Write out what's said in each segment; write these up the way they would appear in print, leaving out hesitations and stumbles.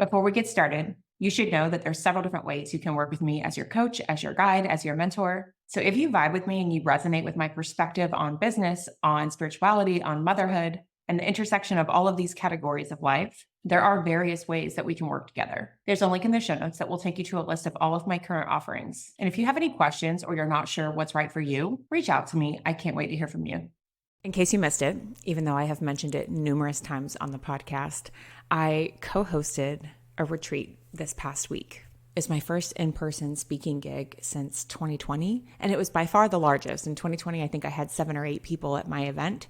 Before we get started, you should know that there's several different ways you can work with me as your coach, as your guide, as your mentor. So if you vibe with me and you resonate with my perspective on business, on spirituality, on motherhood, and the intersection of all of these categories of life, there are various ways that we can work together. There's a link in the show notes that will take you to a list of all of my current offerings. And if you have any questions or you're not sure what's right for you, reach out to me. I can't wait to hear from you. In case you missed it, even though I have mentioned it numerous times on the podcast, I co-hosted a retreat this past week. It's my first in-person speaking gig since 2020, and it was by far the largest. In 2020, I think I had 7 or 8 people at my event,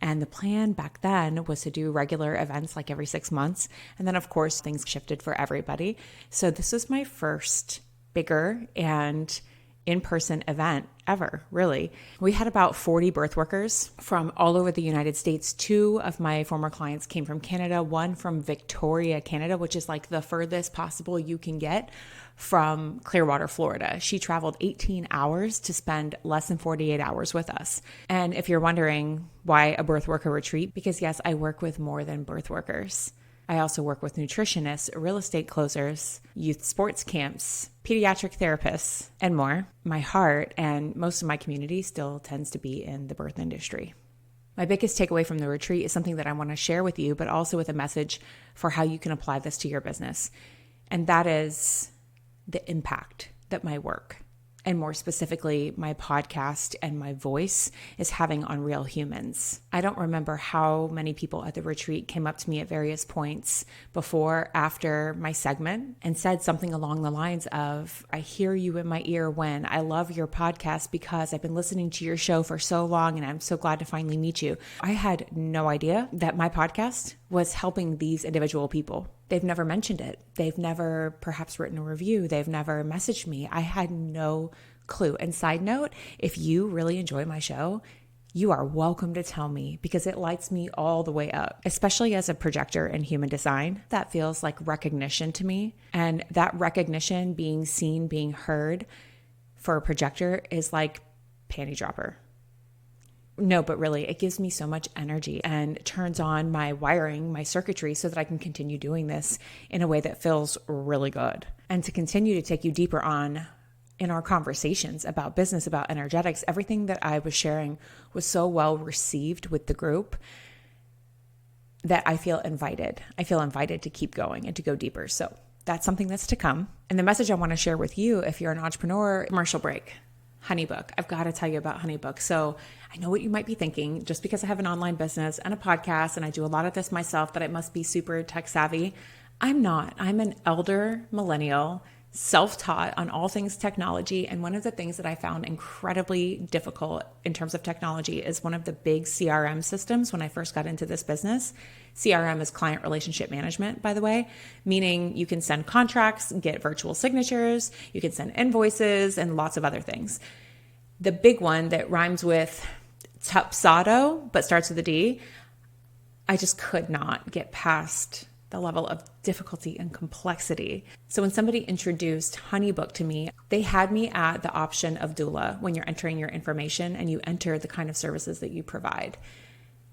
and the plan back then was to do regular events like every 6 months, and then of course things shifted for everybody. So this was my first bigger and in-person event ever, really. We had about 40 birth workers from all over the United States. 2 of my former clients came from Canada, 1 from Victoria, Canada, which is like the furthest possible you can get from Clearwater, Florida. She traveled 18 hours to spend less than 48 hours with us. And if you're wondering why a birth worker retreat, because yes, I work with more than birth workers. I also work with nutritionists, real estate closers, youth sports camps, pediatric therapists, and more. My heart and most of my community still tends to be in the birth industry. My biggest takeaway from the retreat is something that I want to share with you, but also with a message for how you can apply this to your business. And that is the impact that my work, and more specifically, my podcast and my voice, is having on real humans. I don't remember how many people at the retreat came up to me at various points before, after my segment, and said something along the lines of, I hear you in my ear when I love your podcast because I've been listening to your show for so long and I'm so glad to finally meet you. I had no idea that my podcast was helping these individual people. They've never mentioned it. They've never perhaps written a review. They've never messaged me. I had no clue. And side note, if you really enjoy my show, you are welcome to tell me because it lights me all the way up, especially as a projector in human design. That feels like recognition to me. And that recognition, being seen, being heard for a projector is like panty dropper. No, but really, it gives me so much energy and turns on my wiring, my circuitry, so that I can continue doing this in a way that feels really good. And to continue to take you deeper on in our conversations about business, about energetics, everything that I was sharing was so well received with the group that I feel invited. I feel invited to keep going and to go deeper. So that's something that's to come. And the message I want to share with you, if you're an entrepreneur, commercial break. HoneyBook. I've got to tell you about HoneyBook. So I know what you might be thinking, just because I have an online business and a podcast and I do a lot of this myself, that I must be super tech savvy. I'm not. I'm an elder millennial, self-taught on all things technology. And one of the things that I found incredibly difficult in terms of technology is one of the big CRM systems when I first got into this business. CRM is client relationship management, by the way, meaning you can send contracts, get virtual signatures, you can send invoices, and lots of other things. The big one that rhymes with Tupsado, but starts with a D, I just could not get past the level of difficulty and complexity. So when somebody introduced HoneyBook to me, they had me at the option of doula when you're entering your information and you enter the kind of services that you provide.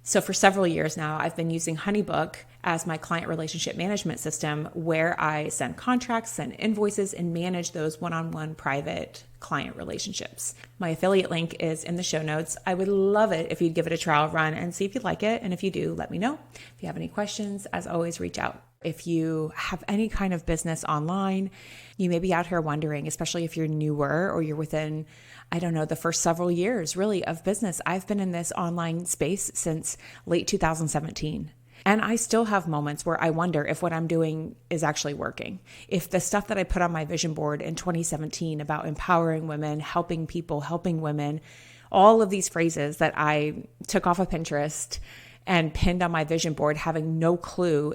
So for several years now, I've been using HoneyBook as my client relationship management system, where I send contracts, send invoices, and manage those one-on-one private client relationships. My affiliate link is in the show notes. I would love it if you'd give it a trial run and see if you like it. And if you do, let me know. If you have any questions, as always, reach out. If you have any kind of business online, you may be out here wondering, especially if you're newer or you're within, I don't know, the first several years really of business. I've been in this online space since late 2017. And I still have moments where I wonder if what I'm doing is actually working. If the stuff that I put on my vision board in 2017 about empowering women, helping people, helping women, all of these phrases that I took off of Pinterest and pinned on my vision board, having no clue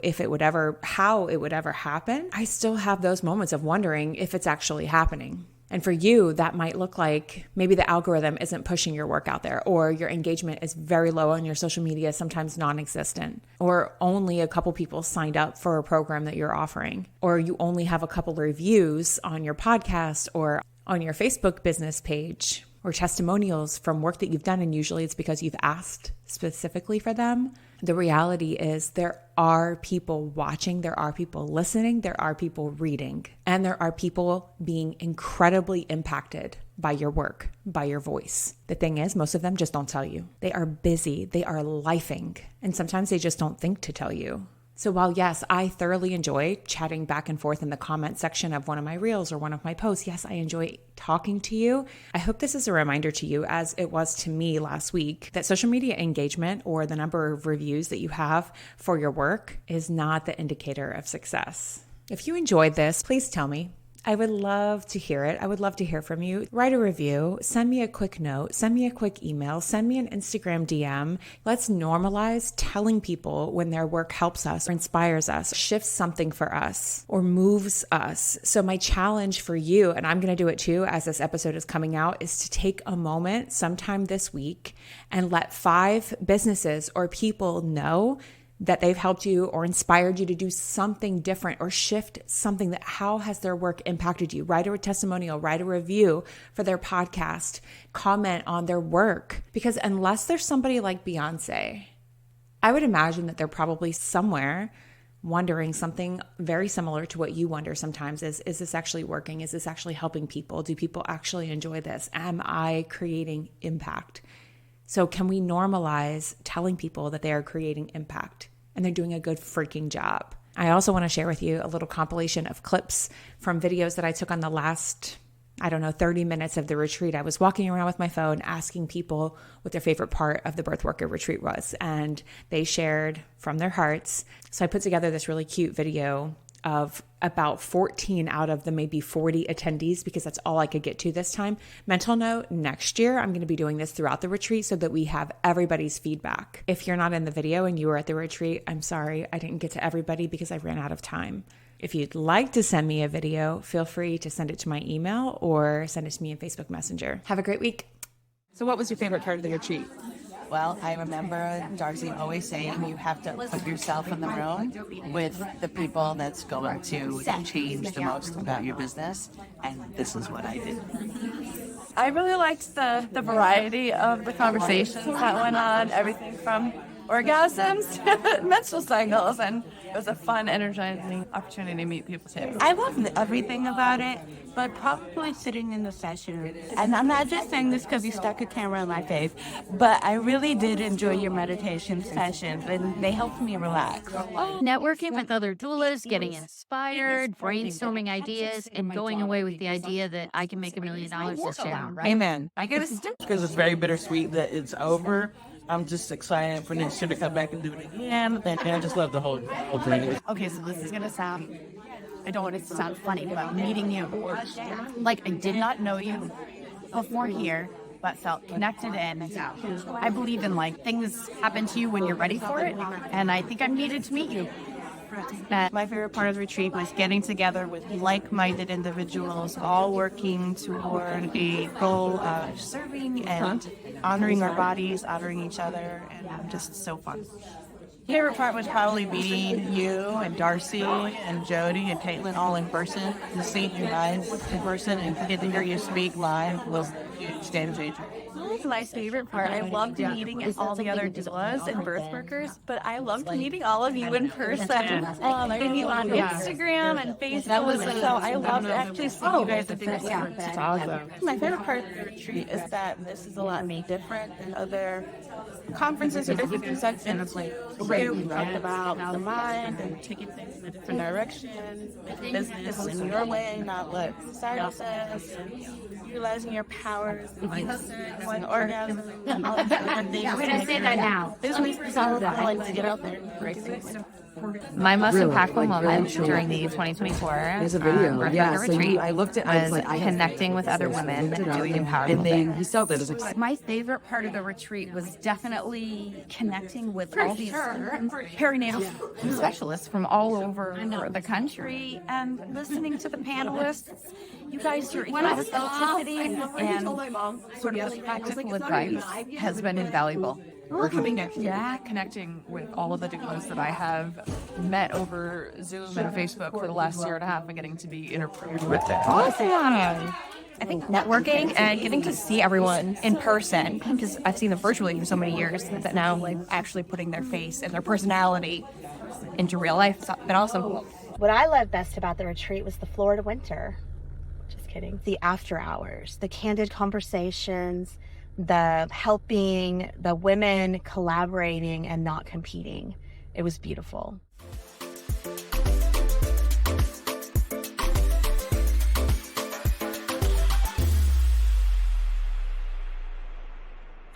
how it would ever happen, I still have those moments of wondering if it's actually happening. And for you, that might look like maybe the algorithm isn't pushing your work out there, or your engagement is very low on your social media, sometimes non-existent, or only a couple people signed up for a program that you're offering, or you only have a couple of reviews on your podcast or on your Facebook business page, or testimonials from work that you've done. And usually it's because you've asked specifically for them. The reality is there are people watching, there are people listening, there are people reading, and there are people being incredibly impacted by your work, by your voice. The thing is, most of them just don't tell you. They are busy, they are lifing, and sometimes they just don't think to tell you. So while yes, I thoroughly enjoy chatting back and forth in the comment section of one of my reels or one of my posts, yes, I enjoy talking to you. I hope this is a reminder to you, as it was to me last week, that social media engagement or the number of reviews that you have for your work is not the indicator of success. If you enjoyed this, please tell me. I would love to hear it. I would love to hear from you. Write a review, send me a quick note, send me a quick email, send me an Instagram DM. Let's normalize telling people when their work helps us or inspires us, shifts something for us, or moves us. So my challenge for you, and I'm going to do it too as this episode is coming out, is to take a moment sometime this week and let 5 businesses or people know that they've helped you or inspired you to do something different or shift something. That how has their work impacted you? Write a testimonial, write a review for their podcast, comment on their work. Because unless there's somebody like Beyonce, I would imagine that they're probably somewhere wondering something very similar to what you wonder sometimes is this actually working? Is this actually helping people? Do people actually enjoy this? Am I creating impact? So can we normalize telling people that they are creating impact and they're doing a good freaking job? I also want to share with you a little compilation of clips from videos that I took on the last, 30 minutes of the retreat. I was walking around with my phone asking people what their favorite part of the birth worker retreat was, and they shared from their hearts. So I put together this really cute video of about 14 out of the maybe 40 attendees, because that's all I could get to this time. Mental note, next year, I'm going to be doing this throughout the retreat so that we have everybody's feedback. If you're not in the video and you were at the retreat, I'm sorry, I didn't get to everybody because I ran out of time. If you'd like to send me a video, feel free to send it to my email or send it to me in Facebook Messenger. Have a great week. So what was your favorite part of the retreat? Well, I remember Darcy always saying you have to put yourself in the room with the people that's going to change the most about your business, and this is what I did. I really liked the variety of the conversations that went on, everything from orgasms to menstrual cycles, and it was a fun, energizing opportunity to meet people too. I loved everything about it, but probably sitting in the session. And I'm not just saying this because you stuck a camera in my face, but I really did enjoy your meditation sessions, and they helped me relax. Networking with other doulas, getting inspired, brainstorming ideas, and going away with the idea that I can make $1 million this year. Amen. I get a stick. Because it's very bittersweet that it's over. I'm just excited for next year to come back and do it again. And I just love the whole thing. Okay, so this is going to sound, I don't want it to sound funny, but meeting you, like I did not know you before here, but felt connected in. I believe in like things happen to you when you're ready for it, and I think I'm needed to meet you. My favorite part of the retreat was getting together with like-minded individuals, all working toward a goal of serving and honoring our bodies, honoring each other, and just so fun. Favorite part was probably meeting you and Darcy and Jody and Caitlin all in person. And seeing you guys in person and get to hear you speak live was a huge game changer. My favorite part. I loved meeting all the other doulas and birth workers, but I loved meeting all of you in person. I meet you on Instagram and Facebook, so I loved actually seeing you guys in person. It's awesome. My favorite part of the retreat is that this is a lot different than other conferences or different sections. Like where we talked about the mind and taking things in a different direction, business in your way, not what society says, utilizing your powers, and orgasm, and all of that. We're going to say that now. Business is all about like to get out there and break things. My most impactful moment during the 2024 There's a video. birth Yeah, worker so retreat I looked at was I connecting with other women doing empowerment things. he saw that. It was like, My favorite part of the retreat was definitely connecting with all these perinatal specialists from all over the country and listening to the panelists. You guys, your authenticity and sort of practical advice has been invaluable. Connecting with all of the doulas that I have met over Zoom and Facebook for the last year and a half and getting to be interviewed with them. Awesome. I think networking and getting to see everyone in person, because I've seen them virtually for so many years, that now like actually putting their face and their personality into real life. It's been awesome. What I loved best about the retreat was the Florida winter. Just kidding. The after hours, the candid conversations, the helping, the women collaborating and not competing. It was beautiful.